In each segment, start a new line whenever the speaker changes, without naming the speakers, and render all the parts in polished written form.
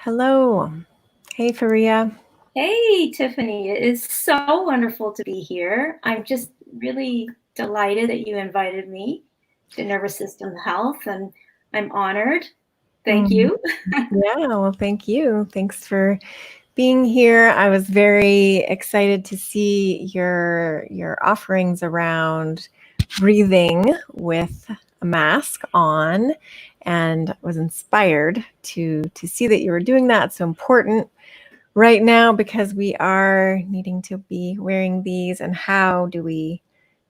Hello. Hey, Fariya.
Hey, Tiffany, it is so wonderful to be here. I'm just really delighted that you invited me to Nervous System Health, and I'm honored. Thank
Mm,
you.
Yeah, well, thank you. Thanks for being here. I was very excited to see your offerings around breathing with a mask on, and was inspired to see that you were doing that. It's so important right now because we are needing to be wearing these. And how do we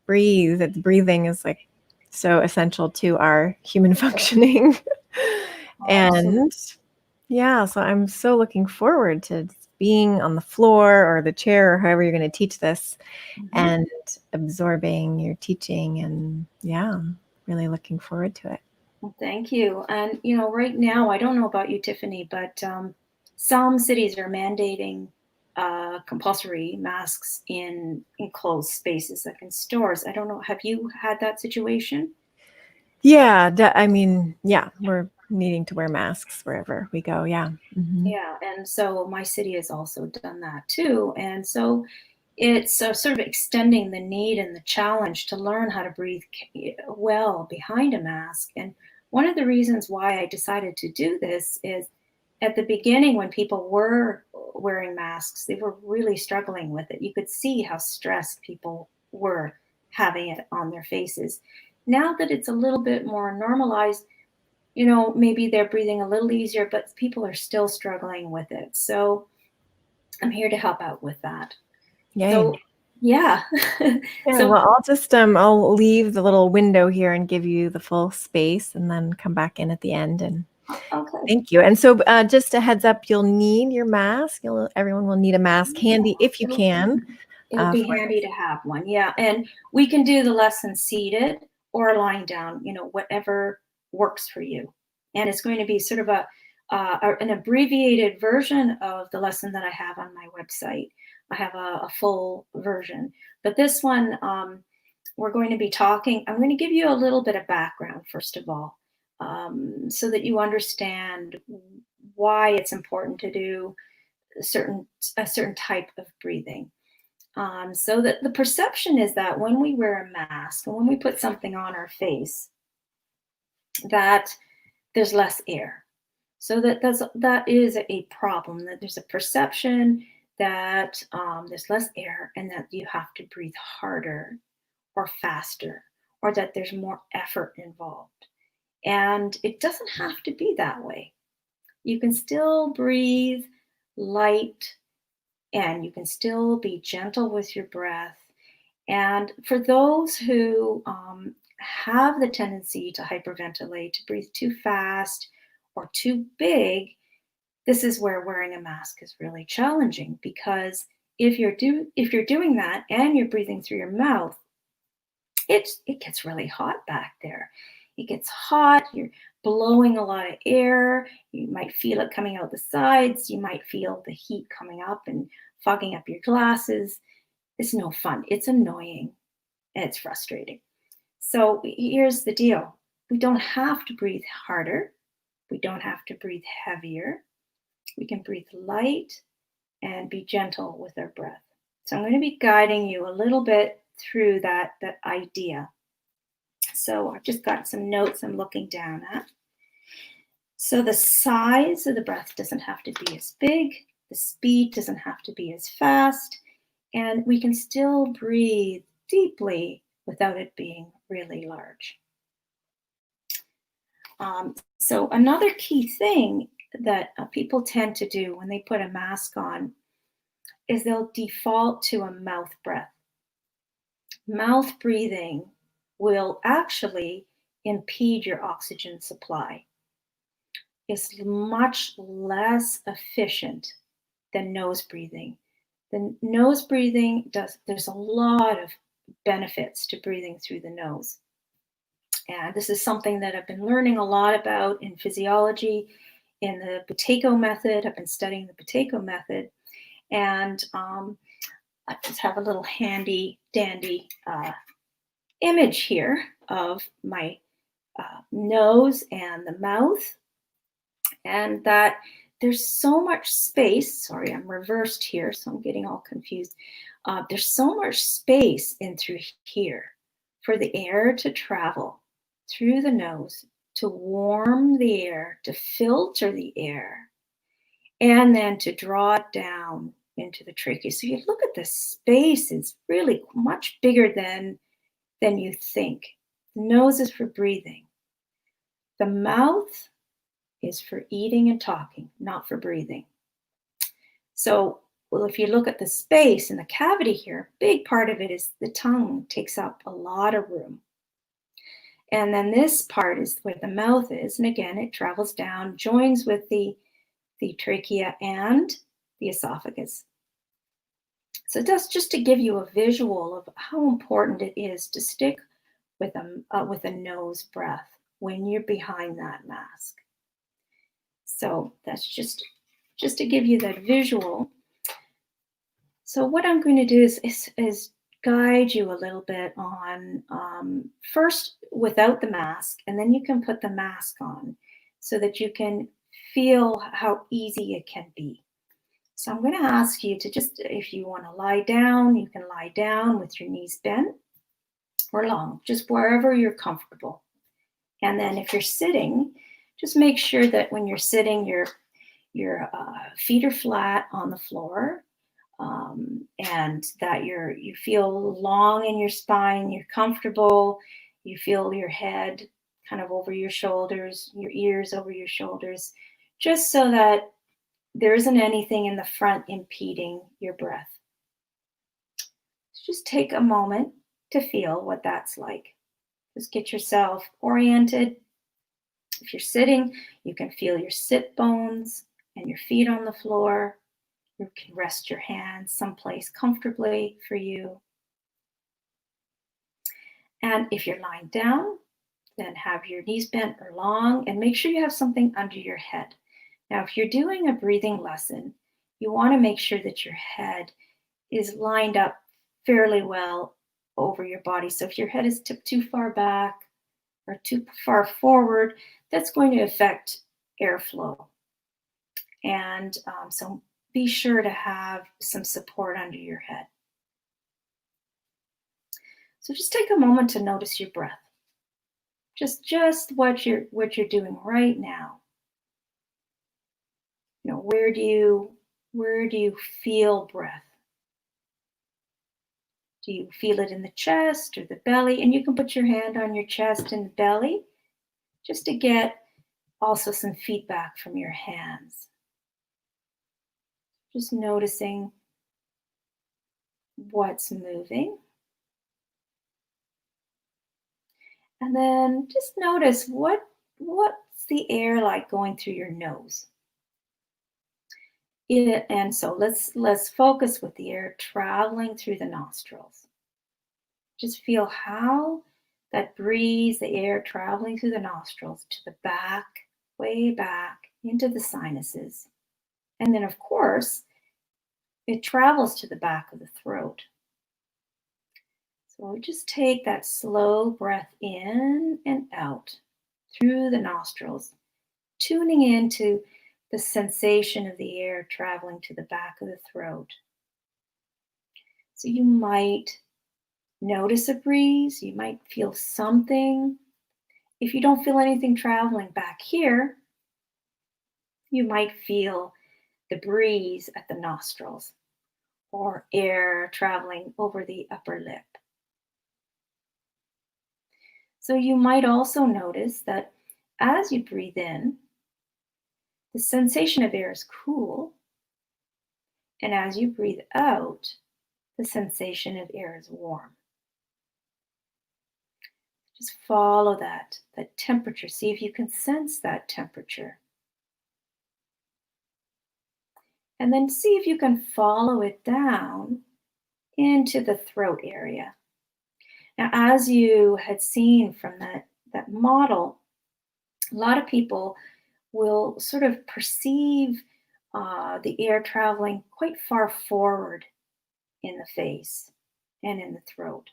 breathe? Breathing is like so essential to our human functioning.
Absolutely.
And yeah, so I'm so looking forward to being on the floor or the chair or however you're going to teach this
Mhm.
and absorbing your teaching. And yeah, I'm really looking forward to it.
Well, thank you. And, right now, I don't know about you, Tiffany, but some cities are mandating compulsory masks in enclosed spaces, like in stores. I don't know. Have you had that situation?
Yeah, I mean, yeah, we're needing to wear masks wherever we go. Yeah. Hmm.
Yeah, and so my city has also done that too. And so it's sort of extending the need and the challenge to learn how to breathe well behind a mask. And one of the reasons why I decided to do this is at the beginning, when people were wearing masks, they were really struggling with it. You could see how stressed people were having it on their faces. Now that it's a little bit more normalized, maybe they're breathing a little easier, but people are still struggling with it. So I'm here to help out with that.
Yay.
So, yeah.
Yeah,
So,
well, I'll leave the little window here and give you the full space and then come back in at the end. And
okay.
thank you. And so just a heads up, you'll need your mask. Everyone will need a mask handy if you
It'll,
can
it'll be
for
handy
this.
to have one. Yeah. And we can do the lesson seated or lying down, whatever works for you. And it's going to be sort of an abbreviated version of the lesson that I have on my website. I have a full version, but this one, we're going to be talking. I'm going to give you a little bit of background, first of all, so that you understand why it's important to do a certain type of breathing. So that the perception is that when we wear a mask and when we put something on our face, that there's less air. So that is a problem. That there's a perception that there's less air and that you have to breathe harder or faster, or that there's more effort involved. And it doesn't have to be that way. You can still breathe light and you can still be gentle with your breath. And for those who have the tendency to hyperventilate, to breathe too fast or too big, this is where wearing a mask is really challenging because if you're doing that and you're breathing through your mouth, it gets really hot back there. It gets hot, you're blowing a lot of air, you might feel it coming out the sides, you might feel the heat coming up and fogging up your glasses. It's no fun. It's annoying and it's frustrating. So here's the deal. We don't have to breathe harder. We don't have to breathe heavier. We can breathe light and be gentle with our breath. So I'm going to be guiding you a little bit through that idea. So I've just got some notes I'm looking down at. So the size of the breath doesn't have to be as big, the speed doesn't have to be as fast, and we can still breathe deeply without it being really large. So another key thing that people tend to do when they put a mask on is they'll default to a mouth breath. Mouth breathing will actually impede your oxygen supply. It's much less efficient than nose breathing. The nose breathing there's a lot of benefits to breathing through the nose. And this is something that I've been learning a lot about in physiology, in the Buteyko method. I've been studying the Buteyko method. And I just have a little handy dandy image here of my nose and the mouth. And that there's so much space. Sorry, I'm reversed here, so I'm getting all confused. There's so much space in through here for the air to travel through the nose, to warm the air, to filter the air, and then to draw it down into the trachea. So you look at the space, it's really much bigger than you think. The nose is for breathing. The mouth is for eating and talking, not for breathing. So, well, if you look at the space in the cavity here, big part of it is the tongue takes up a lot of room. And then this part is where the mouth is. And again, it travels down, joins with the trachea and the esophagus. So that's just to give you a visual of how important it is to stick with a nose breath when you're behind that mask. So that's just to give you that visual. So what I'm going to do is guide you a little bit on first without the mask, and then you can put the mask on so that you can feel how easy it can be. So I'm going to ask you to just, if you want to lie down, you can lie down with your knees bent or long, just wherever you're comfortable. And then if you're sitting, just make sure that when you're sitting, your feet are flat on the floor, and that you feel long in your spine, you're comfortable, you feel your head kind of over your shoulders, your ears over your shoulders, just so that there isn't anything in the front impeding your breath. Just take a moment to feel what that's like. Just get yourself oriented. If you're sitting, you can feel your sit bones and your feet on the floor. You can rest your hands someplace comfortably for you. And if you're lying down, then have your knees bent or long, and make sure you have something under your head. Now, if you're doing a breathing lesson, you want to make sure that your head is lined up fairly well over your body. So if your head is tipped too far back or too far forward, that's going to affect airflow. And so be sure to have some support under your head. So just take a moment to notice your breath. Just what you're doing right now. You know, where do you feel breath? Do you feel it in the chest or the belly? And you can put your hand on your chest and belly just to get also some feedback from your hands. Just noticing what's moving. And then just notice what's the air like going through your nose. And so let's focus with the air traveling through the nostrils. Just feel how that breeze, the air traveling through the nostrils to the back, way back into the sinuses. And then of course, it travels to the back of the throat. So just take that slow breath in and out through the nostrils, tuning into the sensation of the air traveling to the back of the throat. So you might notice a breeze, you might feel something. If you don't feel anything traveling back here, you might feel the breeze at the nostrils or air traveling over the upper lip. So you might also notice that as you breathe in, the sensation of air is cool. And as you breathe out, the sensation of air is warm. Just follow that temperature. See if you can sense that temperature. And then see if you can follow it down into the throat area. Now, as you had seen from that model, a lot of people will sort of perceive the air traveling quite far forward in the face and in the throat.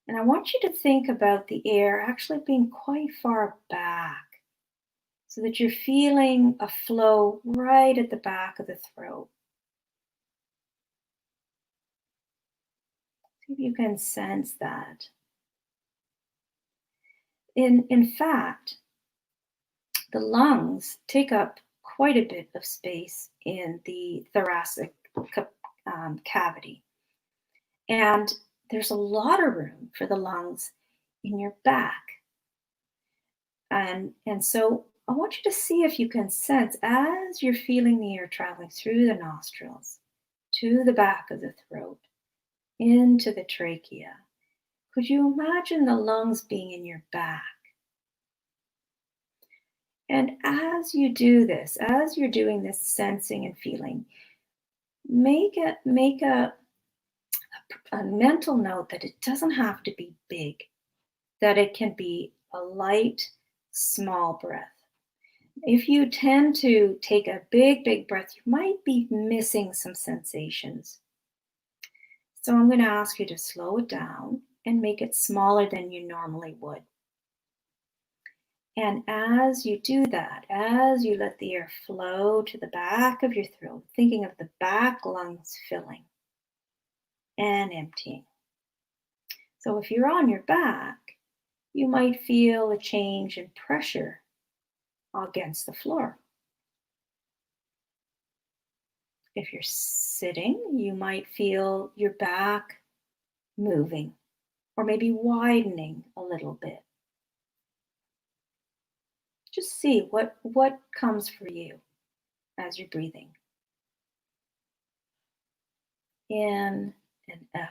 And I want you to think about the air actually being quite far back. so that you're feeling a flow right at the back of the throat. See if you can sense that. In fact, the lungs take up quite a bit of space in the thoracic cavity. And there's a lot of room for the lungs in your back. And so I want you to see if you can sense as you're feeling the air traveling through the nostrils, to the back of the throat, into the trachea. Could you imagine the lungs being in your back? And as you do this, as you're doing this sensing and feeling, make a mental note that it doesn't have to be big, that it can be a light, small breath. If you tend to take a big breath, you might be missing some sensations. So I'm going to ask you to slow it down and make it smaller than you normally would. And as you do that, as you let the air flow to the back of your throat, thinking of the back lungs filling and emptying. So if you're on your back, you might feel a change in pressure against the floor. If you're sitting, you might feel your back moving or maybe widening a little bit. Just see what comes for you as you're breathing. In and out.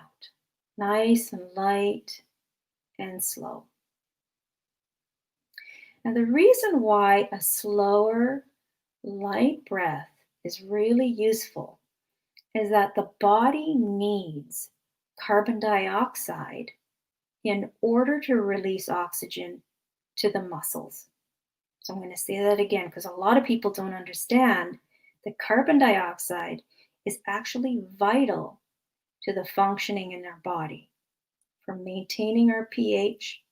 Nice and light and slow. Now, the reason why a slower, light breath is really useful is that the body needs carbon dioxide in order to release oxygen to the muscles. So I'm going to say that again because a lot of people don't understand that carbon dioxide is actually vital to the functioning in our body, for maintaining our pH,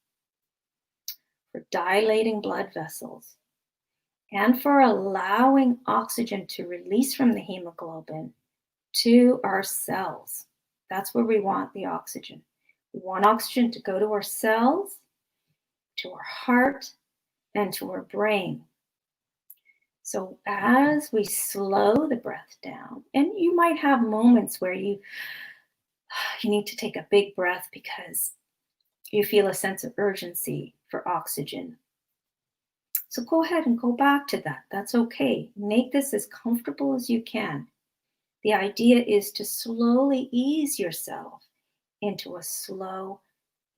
for dilating blood vessels, and for allowing oxygen to release from the hemoglobin to our cells. That's where we want the oxygen. We want oxygen to go to our cells, to our heart, and to our brain. So as we slow the breath down, and you might have moments where you need to take a big breath because you feel a sense of urgency for oxygen. So go ahead and go back to that. That's okay. Make this as comfortable as you can. The idea is to slowly ease yourself into a slow,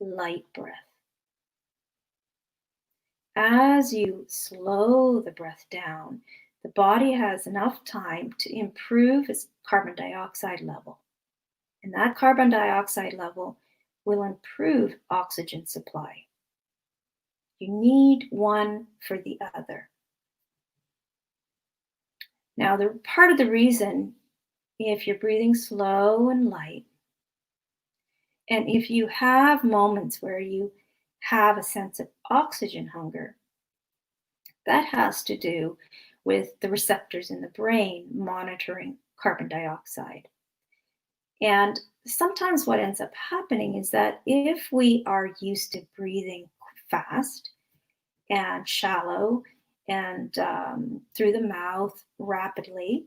light breath. As you slow the breath down, the body has enough time to improve its carbon dioxide level. And that carbon dioxide level will improve oxygen supply. You need one for the other. Now, part of the reason, if you're breathing slow and light, and if you have moments where you have a sense of oxygen hunger, that has to do with the receptors in the brain monitoring carbon dioxide. And sometimes what ends up happening is that if we are used to breathing fast and shallow and through the mouth rapidly,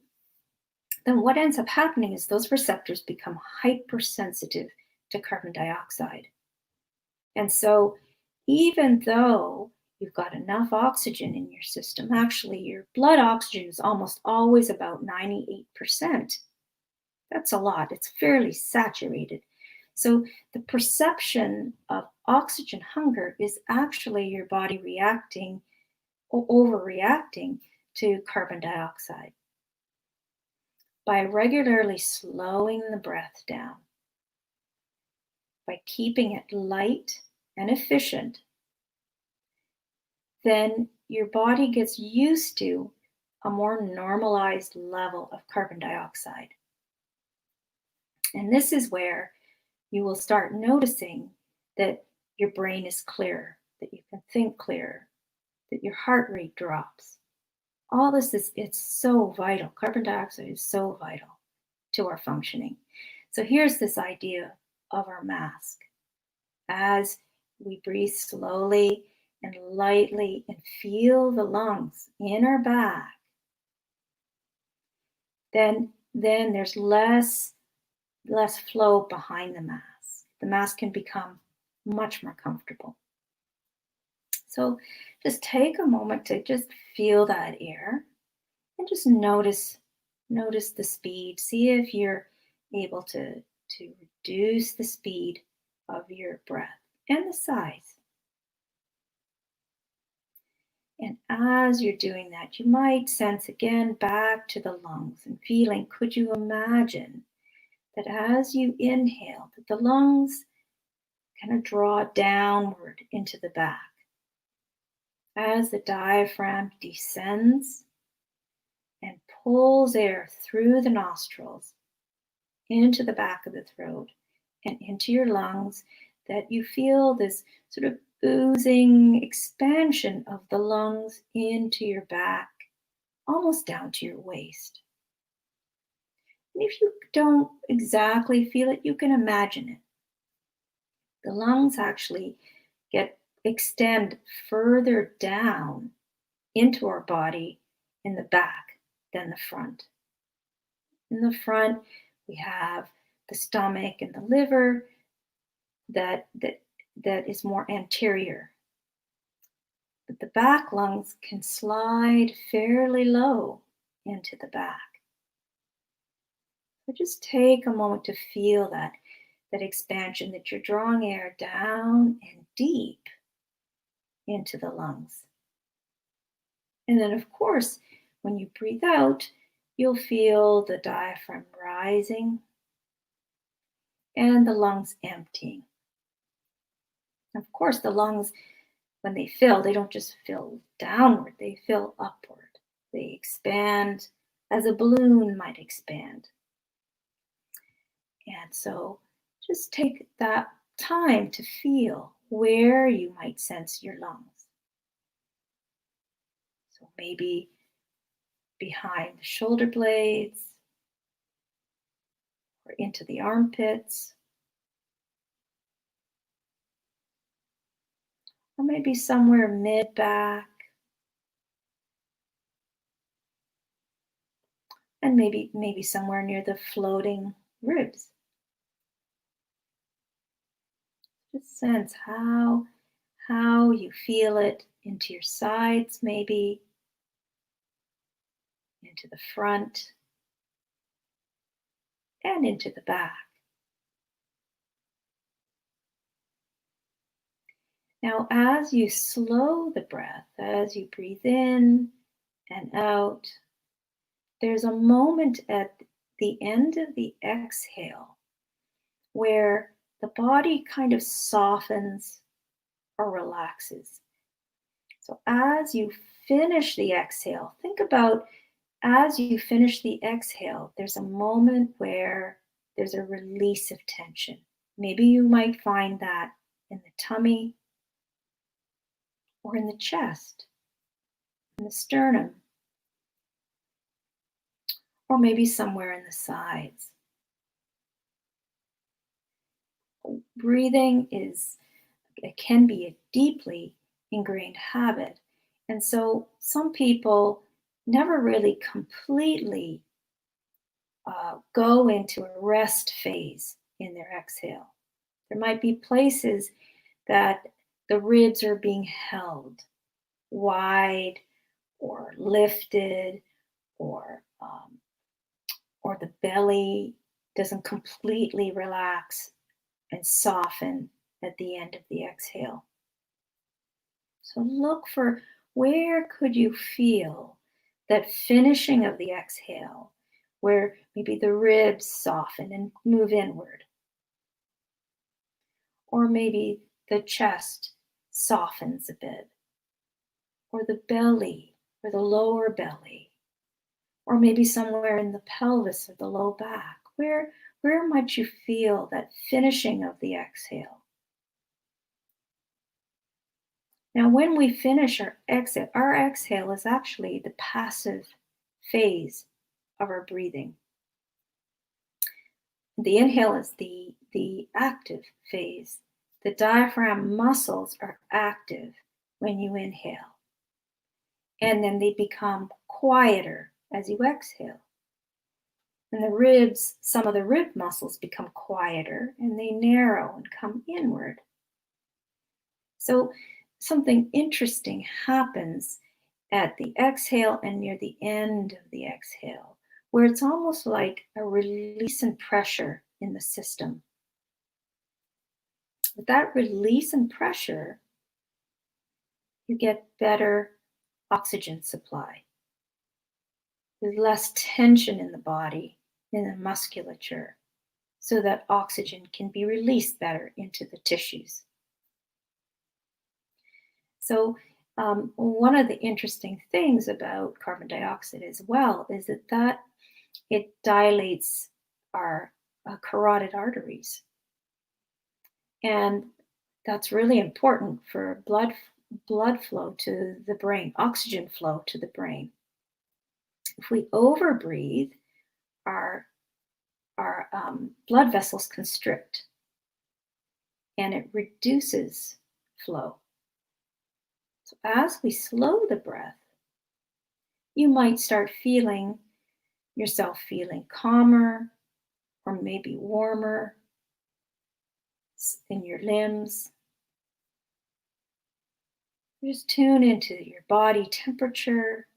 then what ends up happening is those receptors become hypersensitive to carbon dioxide. And so even though you've got enough oxygen in your system, actually your blood oxygen is almost always about 98%. That's a lot. It's fairly saturated. So the perception of oxygen hunger is actually your body reacting or overreacting to carbon dioxide. By regularly slowing the breath down, by keeping it light and efficient, then your body gets used to a more normalized level of carbon dioxide. And this is where you will start noticing that your brain is clearer, that you can think clearer, that your heart rate drops. All this it's so vital. Carbon dioxide is so vital to our functioning. So here's this idea of our mask. As we breathe slowly and lightly and feel the lungs in our back, then there's less flow behind the mask. The mask can become much more comfortable. So just take a moment to just feel that air and just notice the speed. See if you're able to reduce the speed of your breath and the size. And as you're doing that, you might sense again back to the lungs and feeling, could you imagine that as you inhale, that the lungs kind of draw downward into the back. As the diaphragm descends and pulls air through the nostrils into the back of the throat and into your lungs, that you feel this sort of oozing expansion of the lungs into your back, almost down to your waist. And if you don't exactly feel it, you can imagine it. The lungs actually extend further down into our body in the back than the front. In the front, we have the stomach and the liver that is more anterior. But the back lungs can slide fairly low into the back. So just take a moment to feel that expansion, that you're drawing air down and deep into the lungs. And then, of course, when you breathe out, you'll feel the diaphragm rising and the lungs emptying. Of course, the lungs, when they fill, they don't just fill downward, they fill upward. They expand as a balloon might expand. And so just take that time to feel where you might sense your lungs. So maybe behind the shoulder blades or into the armpits, or maybe somewhere mid-back, and maybe somewhere near the floating ribs. Just sense how you feel it into your sides, maybe into the front and into the back. Now, as you slow the breath, as you breathe in and out, there's a moment at the end of the exhale where the body kind of softens or relaxes. So as you finish the exhale, think about as you finish the exhale, there's a moment where there's a release of tension. Maybe you might find that in the tummy or in the chest, in the sternum, or maybe somewhere in the sides. Breathing can be a deeply ingrained habit. And so some people never really completely go into a rest phase in their exhale. There might be places that the ribs are being held wide or lifted, or the belly doesn't completely relax and soften at the end of the exhale. So look for where could you feel that finishing of the exhale, where maybe the ribs soften and move inward. Or maybe the chest softens a bit, or the belly, or the lower belly, or maybe somewhere in the pelvis or the low back. Where might you feel that finishing of the exhale? Now, when we finish our exhale is actually the passive phase of our breathing. The inhale is the active phase. The diaphragm muscles are active when you inhale, and then they become quieter as you exhale. And the ribs, some of the rib muscles become quieter and they narrow and come inward. So something interesting happens at the exhale and near the end of the exhale, where it's almost like a release and pressure in the system. With that release and pressure, you get better oxygen supply. There's less tension in the body, in the musculature, so that oxygen can be released better into the tissues. So one of the interesting things about carbon dioxide as well is that it dilates our carotid arteries. And that's really important for blood flow to the brain, oxygen flow to the brain. If we overbreathe, our blood vessels constrict and it reduces flow. So as we slow the breath, you might start feeling yourself feeling calmer or maybe warmer in your limbs. Just tune into your body temperature.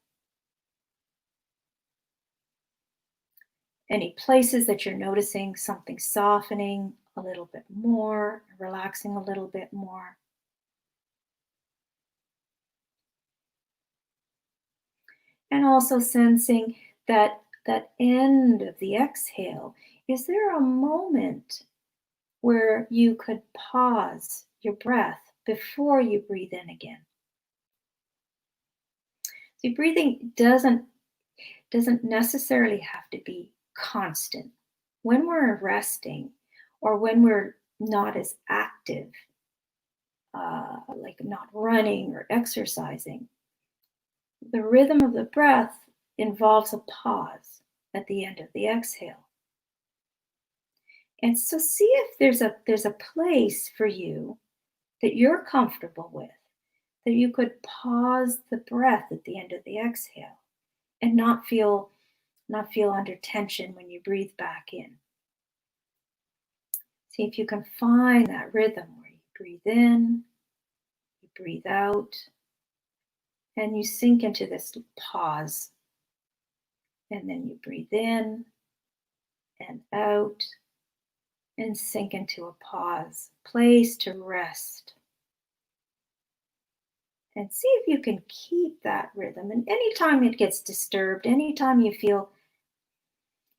Any places that you're noticing something softening a little bit more, relaxing a little bit more. And also sensing that end of the exhale. Is there a moment where you could pause your breath before you breathe in again? See, breathing doesn't necessarily have to be constant. When we're resting or when we're not as active, like not running or exercising, the rhythm of the breath involves a pause at the end of the exhale. And so see if there's a place for you that you're comfortable with, that you could pause the breath at the end of the exhale and not feel under tension when you breathe back in. See if you can find that rhythm where you breathe in, you breathe out, and you sink into this pause. And then you breathe in and out and sink into a pause, place to rest. And see if you can keep that rhythm. And anytime it gets disturbed, anytime you feel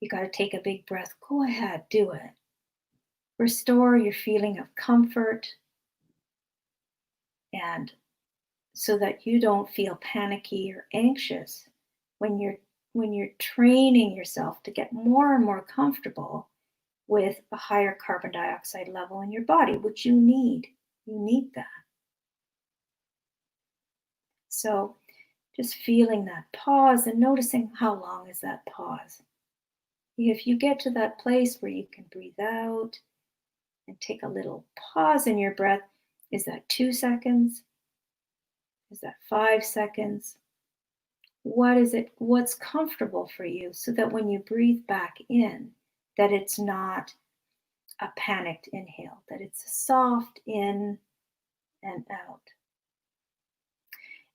you got to take a big breath, go ahead, do it. Restore your feeling of comfort, and so that you don't feel panicky or anxious when you're training yourself to get more and more comfortable with a higher carbon dioxide level in your body, which you need. You need that. So just feeling that pause and noticing how long is that pause. If you get to that place where you can breathe out and take a little pause in your breath, is that 2 seconds? Is that 5 seconds? What is it? What's comfortable for you so that when you breathe back in, that it's not a panicked inhale, that it's a soft in and out.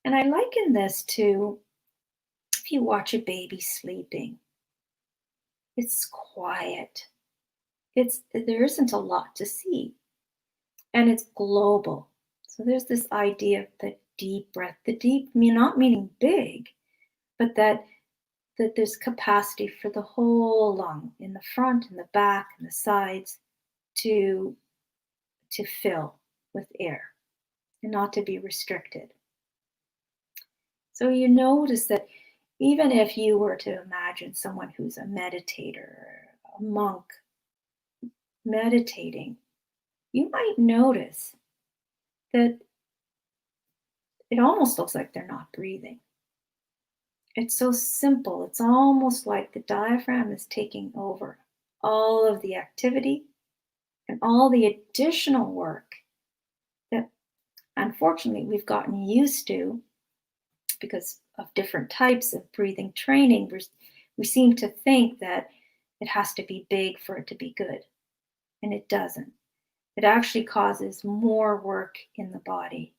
And I liken this to if you watch a baby sleeping. It's quiet. There isn't a lot to see. And it's global. So there's this idea of the deep breath, the deep, not meaning big, but that there's capacity for the whole lung in the front and the back and the sides to fill with air and not to be restricted. So you notice that even if you were to imagine someone who's a meditator, a monk meditating, you might notice that it almost looks like they're not breathing. It's so simple. It's almost like the diaphragm is taking over all of the activity and all the additional work that unfortunately we've gotten used to because of different types of breathing training. We seem to think that it has to be big for it to be good, and it doesn't. It actually causes more work in the body.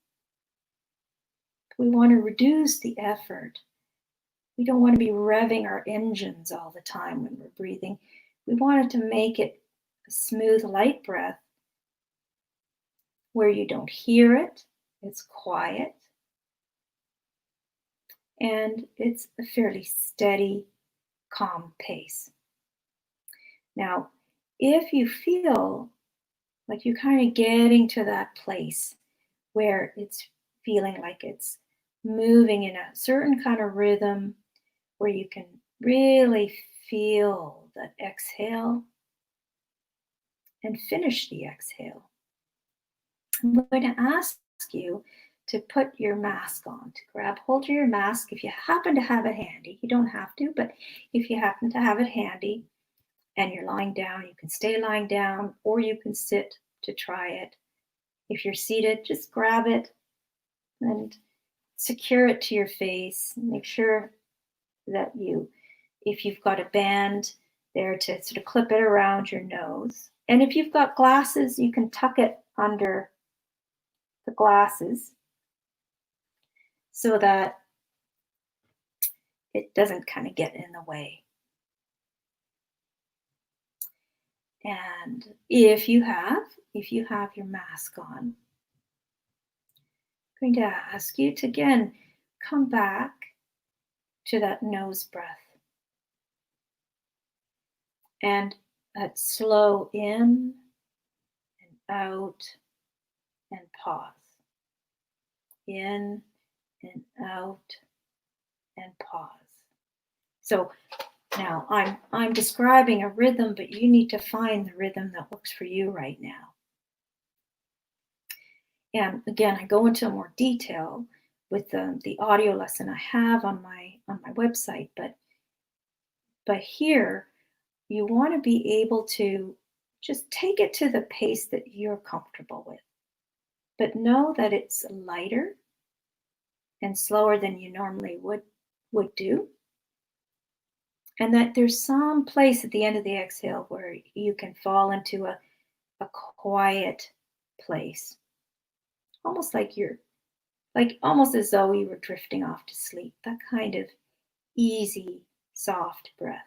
We want to reduce the effort. We don't want to be revving our engines all the time when we're breathing. We want to make it a smooth, light breath where you don't hear it, it's quiet, and it's a fairly steady, calm pace. Now, if you feel like you're kind of getting to that place where it's feeling like it's moving in a certain kind of rhythm, where you can really feel that exhale and finish the exhale, I'm going to ask you to put your mask on, to grab hold of your mask if you happen to have it handy. You don't have to, but if you happen to have it handy and you're lying down, you can stay lying down or you can sit to try it. If you're seated, just grab it and secure it to your face. Make sure that if you've got a band there to sort of clip it around your nose. And if you've got glasses, you can tuck it under the glasses so that it doesn't kind of get in the way. And if you have your mask on, I'm going to ask you to again come back to that nose breath and that slow in and out and pause. In and out and pause. So now I'm describing a rhythm, but you need to find the rhythm that works for you right now. And again, I go into more detail with the audio lesson I have on my website, but here you want to be able to just take it to the pace that you're comfortable with. But know that it's lighter and slower than you normally would do. And that there's some place at the end of the exhale where you can fall into a quiet place. Almost almost as though you were drifting off to sleep. That kind of easy, soft breath.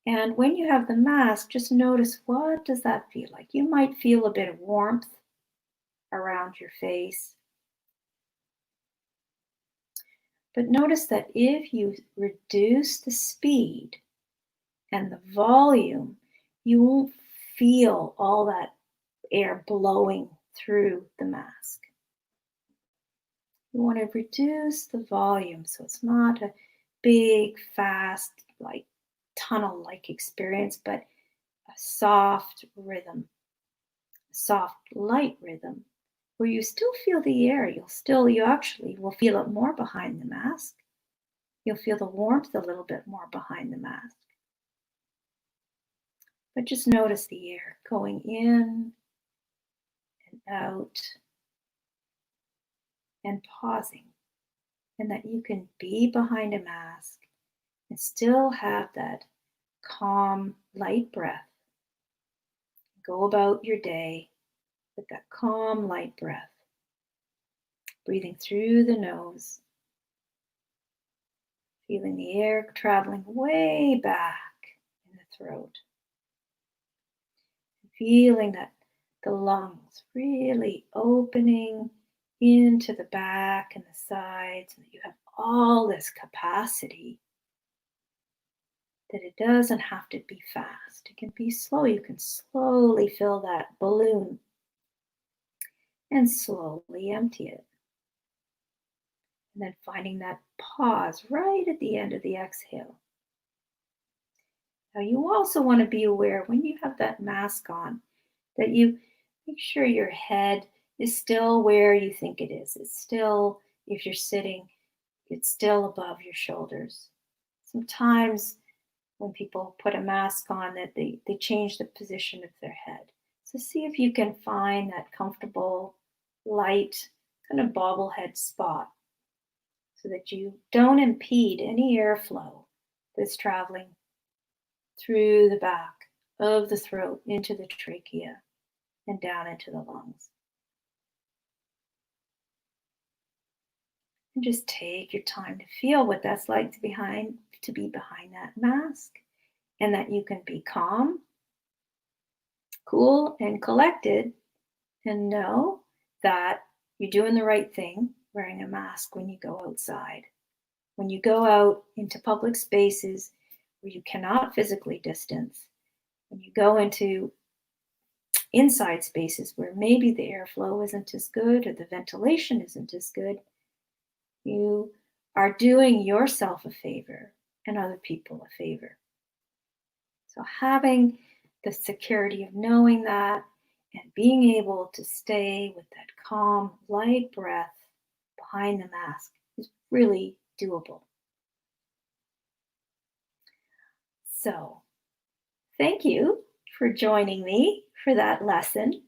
And when you have the mask, just notice, what does that feel like? You might feel a bit of warmth around your face. But notice that if you reduce the speed and the volume, you won't feel all that air blowing through the mask. You want to reduce the volume so it's not a big, fast, like tunnel-like experience, but a soft rhythm, soft, light rhythm, where you still feel the air. You actually will feel it more behind the mask. You'll feel the warmth a little bit more behind the mask. But just notice the air going in and out and pausing, and that you can be behind a mask and still have that calm, light breath. Go about your day with that calm, light breath, breathing through the nose, feeling the air traveling way back in the throat, feeling that the lungs really opening into the back and the sides, and that you have all this capacity, that it doesn't have to be fast. It can be slow. You can slowly fill that balloon and slowly empty it. And then finding that pause right at the end of the exhale. Now you also want to be aware when you have that mask on that you make sure your head is still where you think it is. It's still, if you're sitting, it's still above your shoulders. Sometimes when people put a mask on, that they change the position of their head. So see if you can find that comfortable, light, kind of bobblehead spot so that you don't impede any airflow that's traveling through the back of the throat into the trachea and down into the lungs. And just take your time to feel what that's like to be behind that mask, and that you can be calm, cool, and collected, and know that you're doing the right thing wearing a mask when you go outside. When you go out into public spaces where you cannot physically distance, when you go into inside spaces where maybe the airflow isn't as good or the ventilation isn't as good, you are doing yourself a favor and other people a favor. So having the security of knowing that and being able to stay with that calm, light breath behind the mask is really doable. So thank you for joining me for that lesson.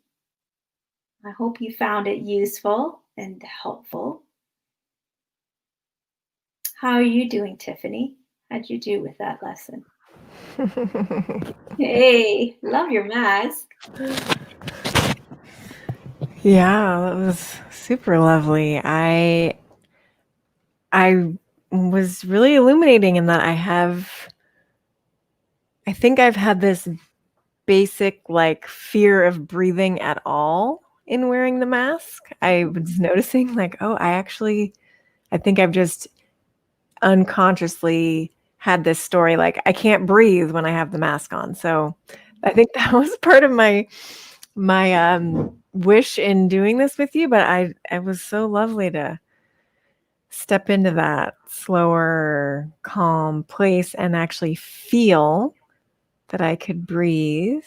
I hope you found it useful and helpful. How are you doing, Tiffany? How'd you do with that lesson? Hey, love your mask.
Yeah, that was super lovely. I was really illuminating in that I think I've had this basic like fear of breathing at all in wearing the mask. I was noticing like, oh, I think I've just unconsciously had this story like I can't breathe when I have the mask on. So I think that was part of my wish in doing this with you, but it was so lovely to step into that slower, calm place and actually feel that I could breathe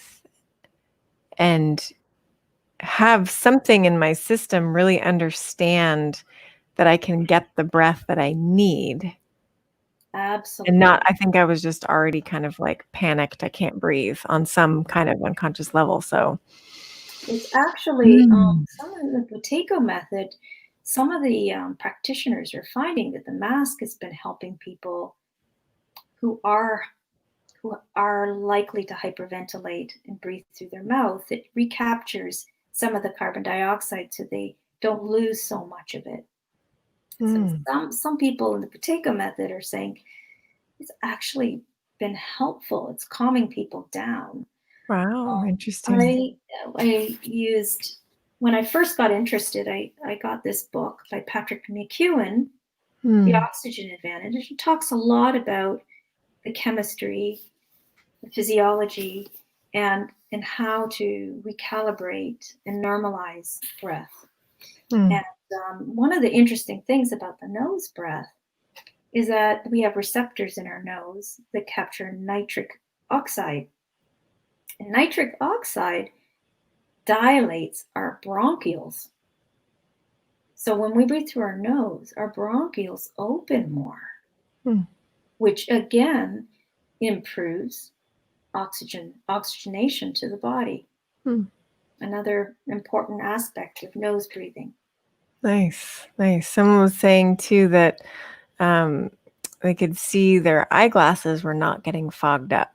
and have something in my system really understand that I can get the breath that I need.
Absolutely.
And not, I think I was just already kind of like panicked. I can't breathe on some kind of unconscious level. So
It's actually some of the potato method. Some of the practitioners are finding that the mask has been helping people who are likely to hyperventilate and breathe through their mouth. It recaptures some of the carbon dioxide so they don't lose so much of it. So some people in the potato method are saying it's actually been helpful. It's calming people down.
Wow, interesting.
I used, when I first got interested, I got this book by Patrick McEwen, The Oxygen Advantage. It talks a lot about the chemistry, the physiology, and how to recalibrate and normalize breath. And one of the interesting things about the nose breath is that we have receptors in our nose that capture nitric oxide. And nitric oxide dilates our bronchioles. So when we breathe through our nose, our bronchioles open more, which again improves oxygenation to the body. Another important aspect of nose breathing.
Nice. Someone was saying too that they could see their eyeglasses were not getting fogged up.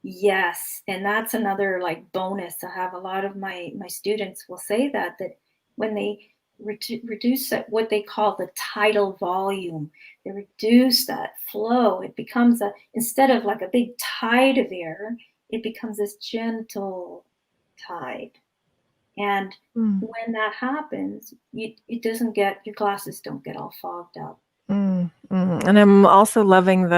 Yes, and that's another like bonus. I have a lot of my students will say that when they reduce what they call the tidal volume, they reduce that flow. It becomes instead of like a big tide of air, it becomes this gentle tide. And when that happens, it doesn't get, your glasses don't get all fogged up.
And I'm also loving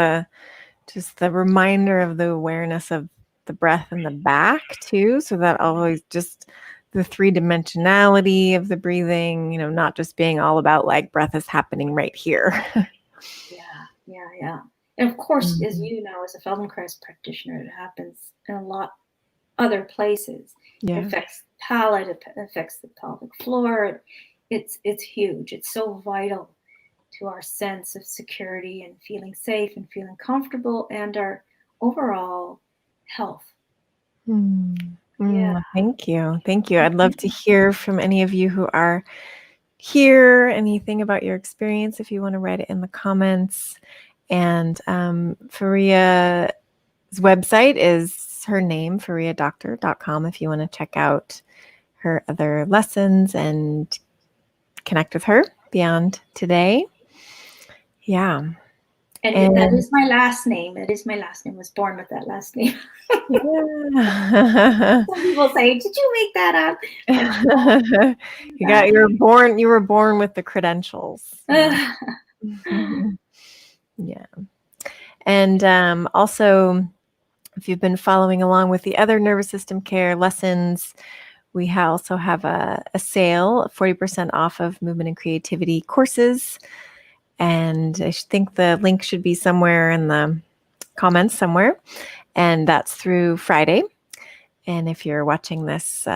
just the reminder of the awareness of the breath in the back too. So that always just the three-dimensionality of the breathing, not just being all about like breath is happening right here.
Yeah. And of course, as you know, as a Feldenkrais practitioner, it happens in a lot other places.
Yeah.
It affects the palate, it affects the pelvic floor. It's huge. It's so vital to our sense of security and feeling safe and feeling comfortable and our overall health. Yeah.
Thank you. Thank you. I'd love to hear from any of you who are here, anything about your experience, if you want to write it in the comments. And Fariya's website is her name, fariyadoctor.com, if you want to check out her other lessons and connect with her beyond today. Yeah.
And that is my last name. That is my last name. I was born with that last name.
Yeah.
Some people say, "Did you make that up?"
You were born with the credentials. Yeah. Yeah. And also, if you've been following along with the other nervous system care lessons, we also have a sale, 40% off of movement and creativity courses. And I think the link should be somewhere in the comments somewhere. And that's through Friday. And if you're watching this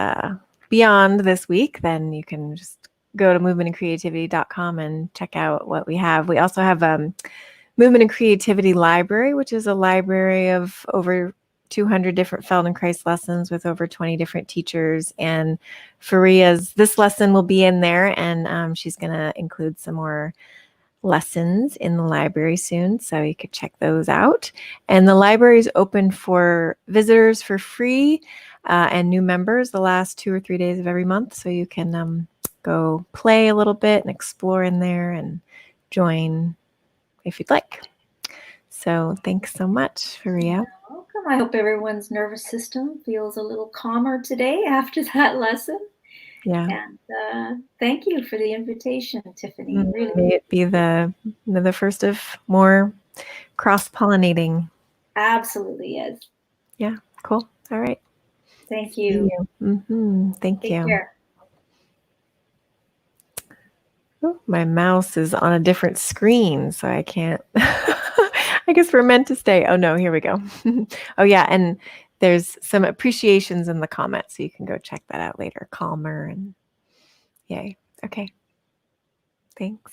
beyond this week, then you can just go to movementandcreativity.com and check out what we have. We also have Movement and Creativity Library, which is a library of over 200 different Feldenkrais lessons with over 20 different teachers. And this lesson will be in there, and she's going to include some more lessons in the library soon, so you could check those out. And the library is open for visitors for free and new members the last 2 or 3 days of every month, so you can go play a little bit and explore in there and join if you'd like. So thanks so much, Fariya.
You're welcome. I hope everyone's nervous system feels a little calmer today after that lesson.
Yeah.
And thank you for the invitation, Tiffany. Really.
May it be the first of more cross-pollinating.
Absolutely is.
Yeah, cool. All right.
Thank you.
Thank
Take
you.
care.
Oh, my mouse is on a different screen, so I can't. I guess we're meant to stay. Oh, no, here we go. Oh, yeah, and there's some appreciations in the comments, so you can go check that out later. Calmer and yay. Okay. Thanks.